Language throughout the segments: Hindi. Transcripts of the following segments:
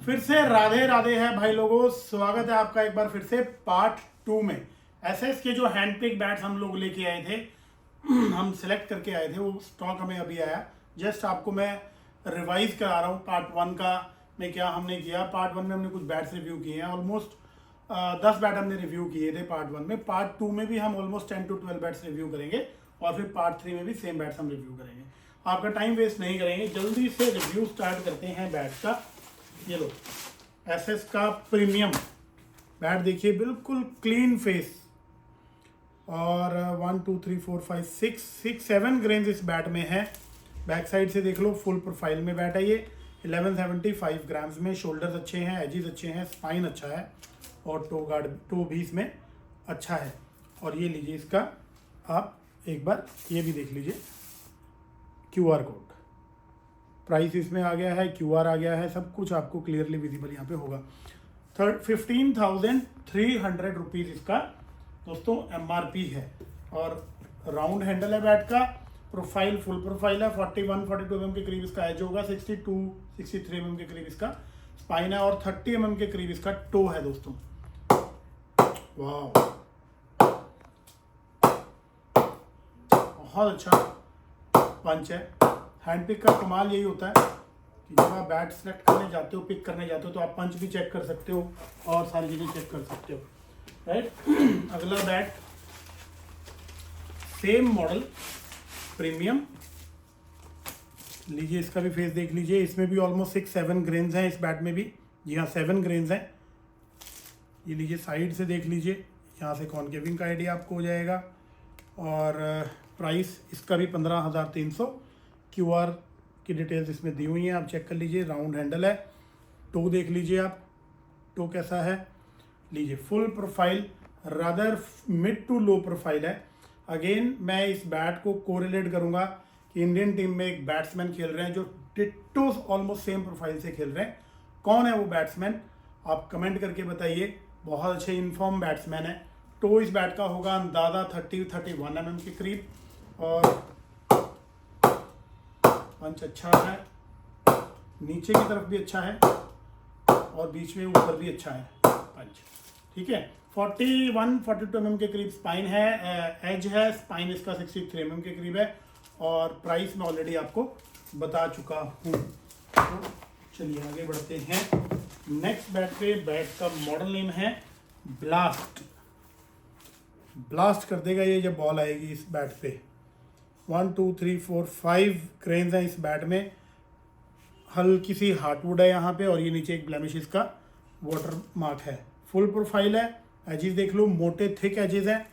फिर से राधे राधे है भाई लोगों, स्वागत है आपका एक बार फिर से पार्ट 2 में। एसएस के जो हैंडपिक बैट्स हम लोग लेके आए थे, हम सिलेक्ट करके आए थे, वो स्टॉक हमें अभी आया। जस्ट आपको मैं रिवाइज करा रहा हूँ पार्ट 1 का में क्या हमने किया। पार्ट 1 में हमने कुछ बैट्स रिव्यू किए हैं, ऑलमोस्ट 10 बैट हमने रिव्यू किए थे पार्ट 1 में। पार्ट 2 में भी हम ऑलमोस्ट 10 to 12 बैट्स रिव्यू करेंगे और फिर पार्ट 3 में भी सेम बैट्स हम रिव्यू करेंगे। आपका टाइम वेस्ट नहीं करेंगे, जल्दी से रिव्यू स्टार्ट करते हैं बैट्स का। ये लो एसएस का प्रीमियम बैट देखिए, बिल्कुल क्लीन फेस और 1 2 3 4 5 6 7 ग्रेन्स इस बैट में है। बैक साइड से देख लो, फुल प्रोफाइल में बैट है ये। 1175 ग्राम्स में। शोल्डर्स अच्छे हैं, एजेस अच्छे हैं, स्पाइन अच्छा है और टो भी इसमें अच्छा है। और ये लीजिए इसका, आप एक बार ये भी देख लीजिए, QR कोड, प्राइस इसमें आ गया है, QR आ गया है, सब कुछ आपको क्लियरली विजिबल यहाँ पे होगा। 15,300 रुपीज़ इसका दोस्तों MRP है। और राउंड हैंडल है बैट का, प्रोफाइल फुल प्रोफाइल है। 41-42 mm के करीब इसका एज होगा, 62-63 mm के करीब इसका स्पाइन है और 30 mm के करीब इसका टो है दोस्तों। वाह, बहुत अच्छा पंच है। हैंड पिक का कमाल यही होता है कि जब आप बैट सेलेक्ट करने जाते हो, पिक करने जाते हो, तो आप पंच भी चेक कर सकते हो और सारी चीज़ें चेक कर सकते हो, राइट। अगला बैट सेम मॉडल प्रीमियम लीजिए, इसका भी फेस देख लीजिए। इसमें भी ऑलमोस्ट 6-7 ग्रेन्स हैं इस बैट में भी। जी हाँ, 7 ग्रेन्स हैं। ये लीजिए, साइड से देख लीजिए, यहाँ से कॉनकेविंग का आइडिया आपको हो जाएगा। और प्राइस इसका भी 15,300। QR की डिटेल्स इसमें दी हुई हैं, आप चेक कर लीजिए। राउंड हैंडल है, टो देख लीजिए आप, टो कैसा है। लीजिए full profile, rather mid to low profile है। अगेन मैं इस बैट को कोरिलेट करूंगा कि इंडियन टीम में एक बैट्समैन खेल रहे हैं जो डिट्टो ऑलमोस्ट सेम प्रोफाइल से खेल रहे हैं। कौन है वो बैट्समैन, आप कमेंट करके बताइए। बहुत अच्छे इन्फॉर्म बैट्समैन है। टो इस बैट का होगा अंदाजा 30-31 mm के करीब और पंच अच्छा है, नीचे की तरफ भी अच्छा है और बीच में ऊपर भी अच्छा है पंच, ठीक है। 41-42 mm के करीब स्पाइन है, एज है। स्पाइन इसका 63 mm के करीब है और प्राइस मैं ऑलरेडी आपको बता चुका हूँ। तो चलिए आगे बढ़ते हैं नेक्स्ट बैट पे। बैट का मॉडल नेम है ब्लास्ट। ब्लास्ट कर देगा ये जब बॉल आएगी इस बैट पे। 1 2 3 4 5 ग्रेन्स हैं इस बैट में। हल्की सी हार्टवुड है यहाँ पे और ये नीचे एक ब्लेमिश इसका वाटर मार्क है। फुल प्रोफाइल है, एजेस देख लो, मोटे थिक एजेस हैं।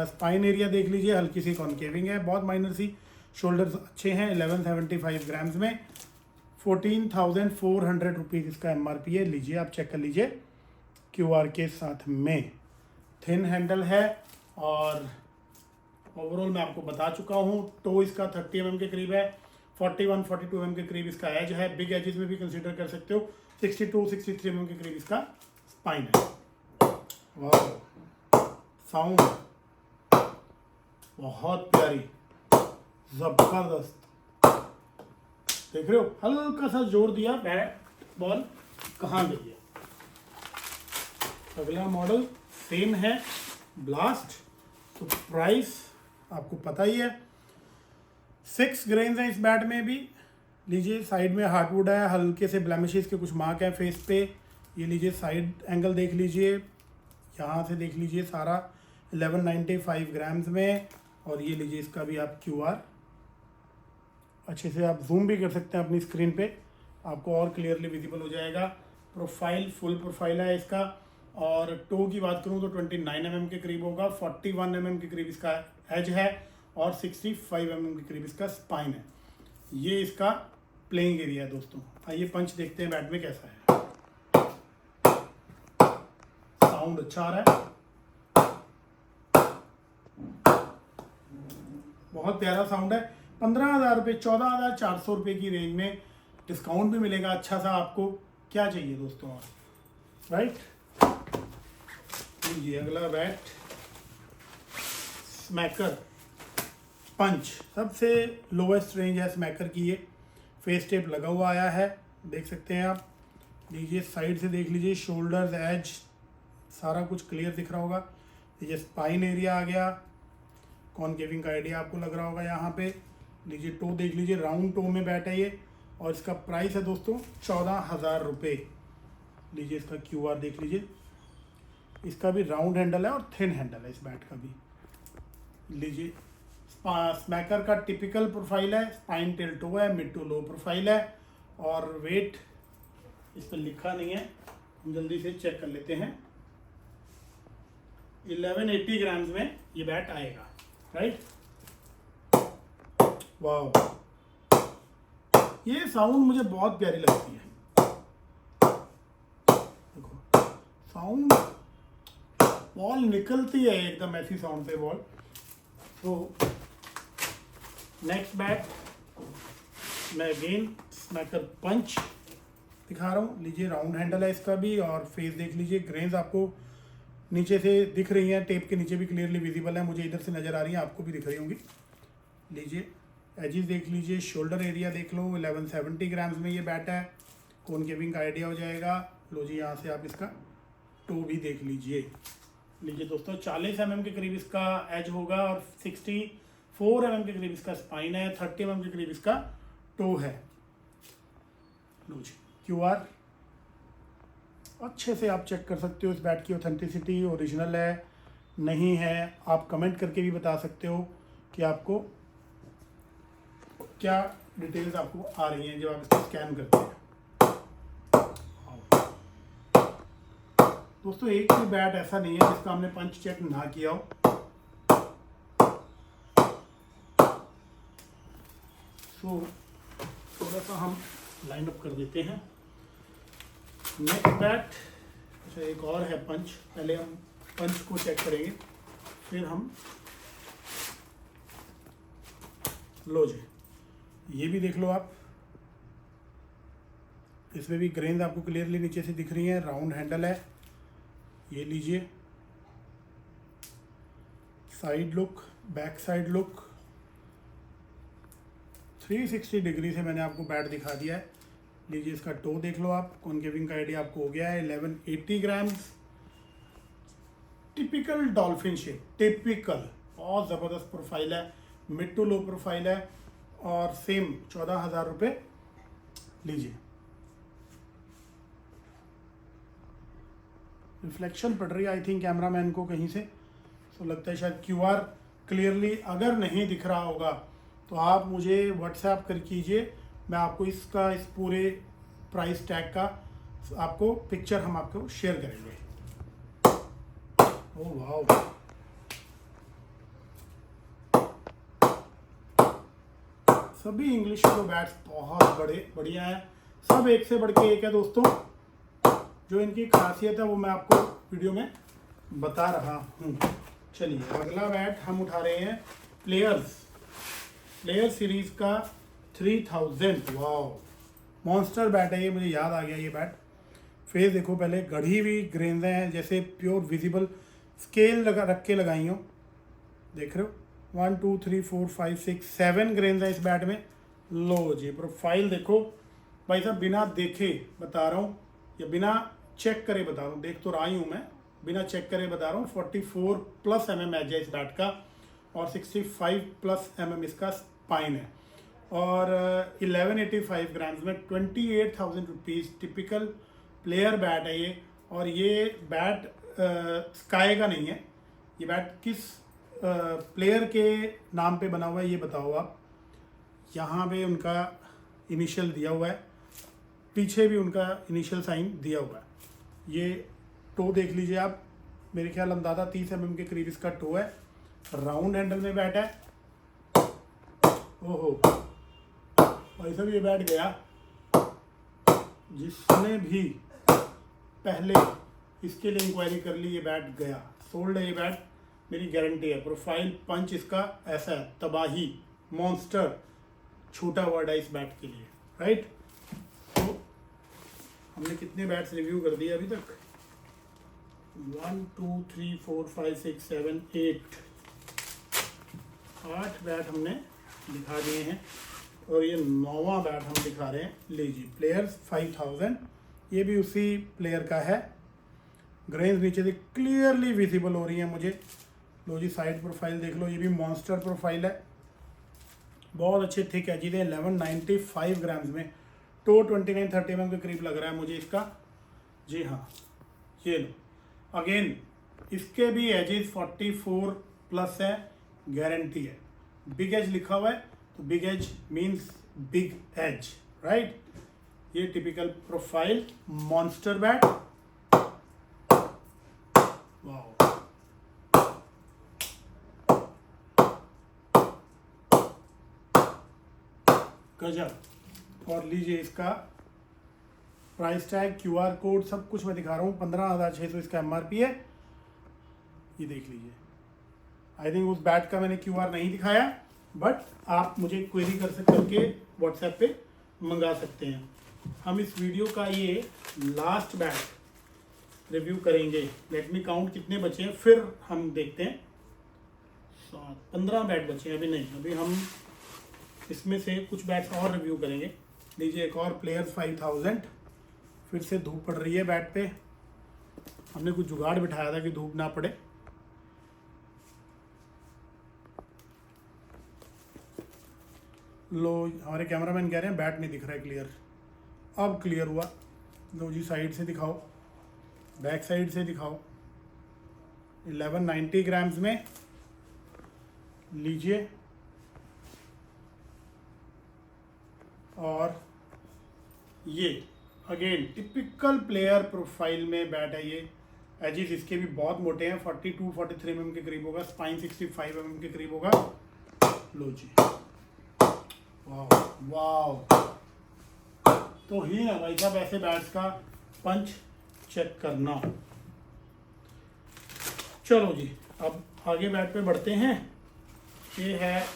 स्पाइन एरिया देख लीजिए, हल्की सी कॉनकेविंग है, बहुत माइनर सी। शोल्डर्स अच्छे हैं। 1175 ग्राम्स में। 14,400 रुपीज़ इसका MRP है। लीजिए आप चेक कर लीजिए QR के साथ में। थिन हैंडल है और ओवरऑल मैं आपको बता चुका हूँ। टो इसका 30 mm के करीब है। 41-42 mm के करीब इसका एज है। बिग एजेस में भी कंसीडर कर सकते हो। 62-63 mm के करीब इसका स्पाइन है। वाह, साउंड बहुत प्यारी, जबरदस्त। देख रहे हो, हल्का सा जोर दिया, बैट बॉल कहाँ गई है। अगला मॉडल सेम है, ब्लास्ट। तो प्राइस आपको पता ही है, 6 ग्रेन्स हैं इस बैट में भी। लीजिए साइड में हार्टवुड है, हल्के से ब्लेमिशेस के कुछ मार्क हैं फेस पे। ये लीजिए साइड एंगल देख लीजिए, यहाँ से देख लीजिए सारा। 1195 ग्राम्स में। और ये लीजिए इसका भी आप QR अच्छे से आप जूम भी कर सकते हैं अपनी स्क्रीन पे, आपको और क्लियरली विजिबल हो जाएगा। प्रोफाइल फुल प्रोफाइल है इसका। और टो की बात करूँ तो 29 mm के करीब होगा। 41 mm के करीब इसका एज है और 65 mm के करीब इसका स्पाइन है। ये इसका प्लेइंग एरिया है दोस्तों। आइए पंच देखते हैं बैट में कैसा है। साउंड अच्छा आ रहा है, बहुत प्यारा साउंड है। 15,000 रुपये, 14,400 रुपये की रेंज में डिस्काउंट भी मिलेगा अच्छा सा आपको। क्या चाहिए दोस्तों और, राइट। ये अगला बैट स्मैकर पंच, सबसे लोवेस्ट रेंज है स्मैकर की। ये फेस टेप लगा हुआ आया है, देख सकते हैं आप। लीजिए साइड से देख लीजिए, शोल्डर्स, एज सारा कुछ क्लियर दिख रहा होगा। लीजिए स्पाइन एरिया आ गया, कॉनकेविंग का आइडिया आपको लग रहा होगा यहाँ पे। लीजिए टो देख लीजिए, राउंड टो में बैट है ये, और इसका प्राइस है दोस्तों 14,000 रुपये। लीजिए इसका QR देख लीजिए, इसका भी राउंड हैंडल है और थिन हैंडल है इस बैट का भी। लीजिए स्मैकर का टिपिकल प्रोफाइल है, स्पाइन टेल टो है, मिड टू लो प्रोफाइल है, और वेट इस पर लिखा नहीं है, हम जल्दी से चेक कर लेते हैं। 1180 ग्राम्स में ये बैट आएगा, राइट। वाह, ये साउंड मुझे बहुत प्यारी लगती है। देखो साउंड, बॉल निकलती है एकदम ऐसी साउंड पे बॉल। तो नेक्स्ट बैट मैं अगेन स्मैकर पंच दिखा रहा हूँ। लीजिए राउंड हैंडल है इसका भी, और फेस देख लीजिए, ग्रेन्स आपको नीचे से दिख रही हैं, टेप के नीचे भी क्लियरली विजिबल है, मुझे इधर से नज़र आ रही है, आपको भी दिख रही होंगी। लीजिए एजिस देख लीजिए, शोल्डर एरिया देख लो, 1170 ग्राम्स में ये बैट है, कॉनकेविंग का आइडिया हो जाएगा। लो जी, यहाँ से आप इसका टो भी देख लीजिए। लीजिए दोस्तों 40 mm के करीब इसका एज होगा, और 64 mm के करीब इसका स्पाइन है, 30 mm के करीब इसका टो है। लो जी QR अच्छे से आप चेक कर सकते हो इस बैट की ऑथेंटिसिटी, ओरिजिनल है नहीं है। आप कमेंट करके भी बता सकते हो कि आपको क्या डिटेल्स आपको आ रही हैं जब आप इसको स्कैन करते हैं। दोस्तों एक भी बैट ऐसा नहीं है जिसका हमने पंच चेक ना किया हो। सो थोड़ा सा हम लाइन अप कर देते हैं। नेक्स्ट बैट, अच्छा एक और है पंच, पहले हम पंच को चेक करेंगे फिर हम। लो जी, ये भी देख लो आप, इसमें भी ग्रेन्स आपको क्लियरली नीचे से दिख रही हैं, राउंड हैंडल है। ये लीजिए side look, back side look, 360 degree से मैंने आपको बैट दिखा दिया है। लीजिए इसका टो देख लो आप, कॉनकेविंग का आइडिया आपको हो गया है। 1180 grams, typical dolphin shape, typical, बहुत ज़बरदस्त प्रोफाइल है, मिड टू लो प्रोफाइल है, और सेम 14,000 रुपये। लीजिए रिफ्लेक्शन पड़ रही है आई थिंक कैमरामैन को कहीं से, तो लगता है शायद QR क्लियरली अगर नहीं दिख रहा होगा तो आप मुझे व्हाट्सएप कर कीजिए, मैं आपको इसका, इस पूरे प्राइस टैग का आपको पिक्चर हम आपको शेयर करेंगे। ओह वाह, सभी इंग्लिश के बैट्स बहुत बढ़िया है, सब एक से बढ़ के एक है दोस्तों। जो इनकी खासियत है वो मैं आपको वीडियो में बता रहा हूँ। चलिए अगला बैट हम उठा रहे हैं प्लेयर सीरीज का 3000। वाओ, मॉन्स्टर बैट है ये, मुझे याद आ गया ये बैट। फेस देखो पहले, गढ़ी हुई ग्रेन्स हैं जैसे प्योर विजिबल, स्केल रख के लगाई हो, देख रहे हो। 1 2 3 4 5 6 7 ग्रेन्स हैं इस बैट में। लो जी प्रोफाइल देखो भाई साहब, बिना देखे बता रहा हूँ या बिना चेक करे बता रहा हूँ, देख तो रहा ही हूँ मैं, बिना चेक करे बता रहा हूँ। 44+ mm एज है इस बैट का, और 65+ mm इसका स्पाइन है, और 1185 ग्राम्स में 28,000 रुपीज़। टिपिकल प्लेयर बैट है ये, और ये बैट स्काई का नहीं है। ये बैट किस प्लेयर के नाम पे बना हुआ है ये बताओ आप। यहाँ पे उनका इनिशियल दिया हुआ है, पीछे भी उनका इनिशियल साइन दिया हुआ है। ये टो देख लीजिए आप, मेरे ख्याल अंदाज़ा 30 mm के करीब इसका टो है, राउंड हैंडल में बैट है। ओहो भाई साहब, ये बैट गया, जिसने भी पहले इसके लिए इंक्वायरी कर ली ये बैट गया, सोल्ड है ये बैट, मेरी गारंटी है। प्रोफाइल पंच इसका ऐसा है, तबाही, मॉन्स्टर, छोटा वर्ड है इस बैट के लिए, राइट। तो हमने कितने बैट्स रिव्यू कर दिए अभी तक? 1 2 3 4 5 6 7 8 बैट हमने दिखा दिए हैं, और ये 9वां बैट हम दिखा रहे हैं। लीजिए प्लेयर्स 5000, ये भी उसी प्लेयर का है। ग्रेन्स नीचे से क्लियरली विजिबल हो रही है मुझे। लो जी साइड प्रोफाइल देख लो, ये भी मॉन्स्टर प्रोफाइल है, बहुत अच्छे थिक एजेस है। 1195 ग्राम्स में, तो 29-30 mm के करीब लग रहा है मुझे इसका। जी हाँ, ये लो अगेन इसके भी एजेस 44 प्लस है, गारंटी है। बिग एज लिखा हुआ है, तो big age means big age, right. ये typical profile monster bat. Wow, गजब। और लीजिए इसका प्राइस टैग, QR कोड, सब कुछ मैं दिखा रहा हूँ। 15,600 इसका MRP है, ये देख लीजिए। आई थिंक उस बैट का मैंने QR नहीं दिखाया, बट आप मुझे क्वेरी करके व्हाट्सएप पे मंगा सकते हैं। हम इस वीडियो का ये लास्ट बैट रिव्यू करेंगे। लेट मी काउंट कितने बचे हैं, फिर हम देखते हैं। 15 बैट बचे हैं, अभी नहीं, अभी हम इसमें से कुछ बैट्स और रिव्यू करेंगे। लीजिए एक और प्लेयर्स 5000। फिर से धूप पड़ रही है बैट पे, हमने कुछ जुगाड़ बिठाया था कि धूप ना पड़े। लो, हमारे कैमरामैन कह रहे हैं बैट नहीं दिख रहा है क्लियर। अब क्लियर हुआ। लो जी साइड से दिखाओ, बैक साइड से दिखाओ। 1190 ग्राम्स में, लीजिए। और ये अगेन टिपिकल प्लेयर प्रोफाइल में बैट है ये। एजेस इसके भी बहुत मोटे हैं, 42-43 mm के करीब होगा। स्पाइन 65 mm के करीब होगा। लो जी, वाह वाह। तो ही ना भाई साहब, ऐसे बैट्स का पंच चेक करना। चलो जी, अब आगे बैट पे बढ़ते हैं। ये है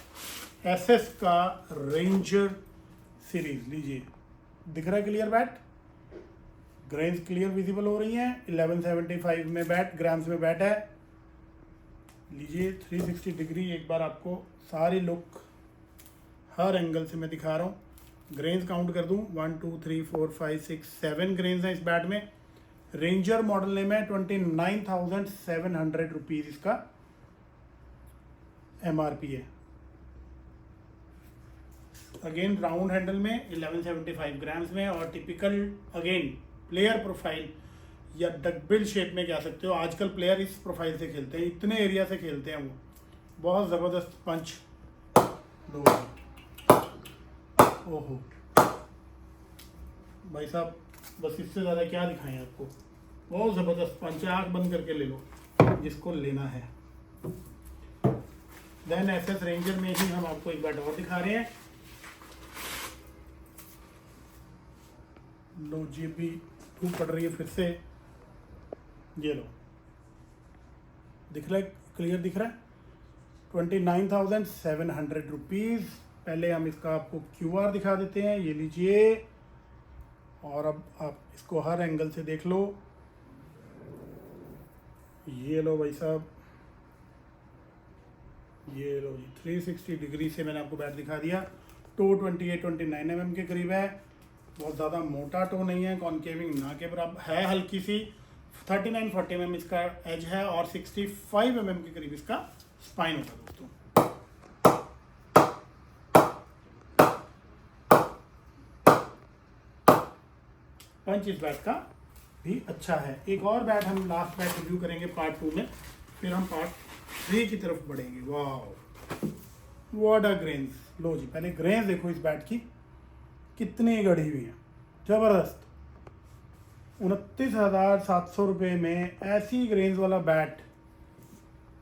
SS का रेंजर सीरीज। लीजिए, दिख रहा है clear bat, grains clear visible हो रही हैं। 1175 में बैट, ग्राम्स में बैट है। लीजिए 360 डिग्री, एक बार आपको सारी लुक हर एंगल से मैं दिखा रहा हूँ। ग्रेन्स काउंट कर दूँ, 1 2 3 4 5 6 7 ग्रेन्स हैं इस बैट में। रेंजर मॉडल नेम है। 29,700 रुपीज़ इसका MRP है। अगेन राउंड हैंडल में, 1175 ग्राम्स में, और टिपिकल अगेन प्लेयर प्रोफाइल या डकबिल शेप में कह सकते हो। आजकल प्लेयर इस प्रोफाइल से खेलते हैं, इतने एरिया से खेलते हैं वो। बहुत ज़बरदस्त पंच। दो, ओहो भाई साहब, बस इससे ज़्यादा क्या दिखाएं आपको। बहुत ज़बरदस्त पंच है, आँख बंद करके ले लो जिसको लेना है। देन SS रेंजर में ही हम आपको एक बैट और दिखा रहे हैं। लो जी, भी धूप पड़ रही है फिर से। ये लो, दिख रहा है क्लियर, दिख रहा है। 29,700 रुपीज़। पहले हम इसका आपको QR दिखा देते हैं, ये लीजिए। और अब आप इसको हर एंगल से देख लो। ये लो भाई साहब, ये लो जी, 360 डिग्री से मैंने आपको बैट दिखा दिया। टो 28-29 mm के करीब है। बहुत ज़्यादा मोटा टो नहीं है, कॉन्केविंग ना के बराबर है, हल्की सी। 39-40 mm इसका एज है, और 65 mm के करीब इसका स्पाइन होगा दोस्तों। पंच इस बैट का भी अच्छा है। एक और बैट हम लास्ट बैट रिव्यू करेंगे पार्ट 2 में, फिर हम पार्ट 3 की तरफ बढ़ेंगे। वाह, व्हाट अ ग्रेन्स। लो जी, पहले ग्रेन्स देखो इस बैट की, कितनी गढ़ी हुई है, जबरदस्त। 29,700 रुपये में ऐसी ग्रेन्स वाला बैट।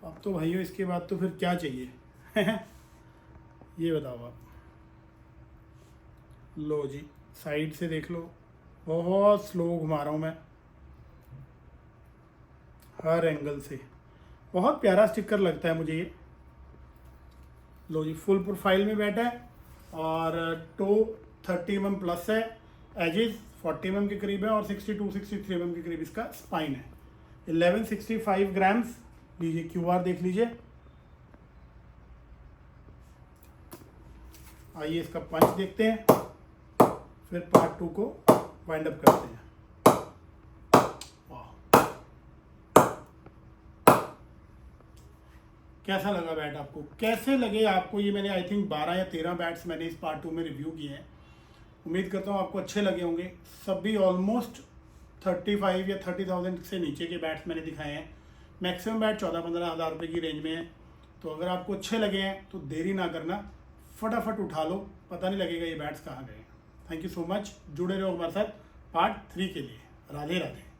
अब तो भाइयों इसके बाद तो फिर क्या चाहिए। ये बताओ आप। लो जी, साइड से देख लो, बहुत स्लो घुमा रहा हूँ मैं हर एंगल से। बहुत प्यारा स्टिकर लगता है मुझे ये। लो जी, फुल प्रोफाइल में बैठा है, और टो 30 mm प्लस है। एजेस 40 mm के करीब है, और 62-63 mm के करीब इसका स्पाइन है। 1165 ग्राम्स। लीजिए QR देख लीजिए। आइए इसका पंच देखते हैं, फिर पार्ट 2 को वाइंड अप करते हैं। कैसा लगा बैट आपको, कैसे लगे आपको ये। मैंने आई थिंक 12 या 13 बैट्स मैंने इस पार्ट 2 में रिव्यू किए हैं। उम्मीद करता हूँ आपको अच्छे लगे होंगे। सभी ऑलमोस्ट 35 या 30,000 से नीचे के बैट्स मैंने दिखाए हैं। मैक्सिमम बैट 14-15 हज़ार रुपये की रेंज में है। तो अगर आपको अच्छे लगे हैं तो देरी ना करना, फटाफट उठा लो, पता नहीं लगेगा ये बैट्स कहाँ गए। थैंक यू सो मच, जुड़े रहो हमारे साथ पार्ट 3 के लिए। राधे राधे।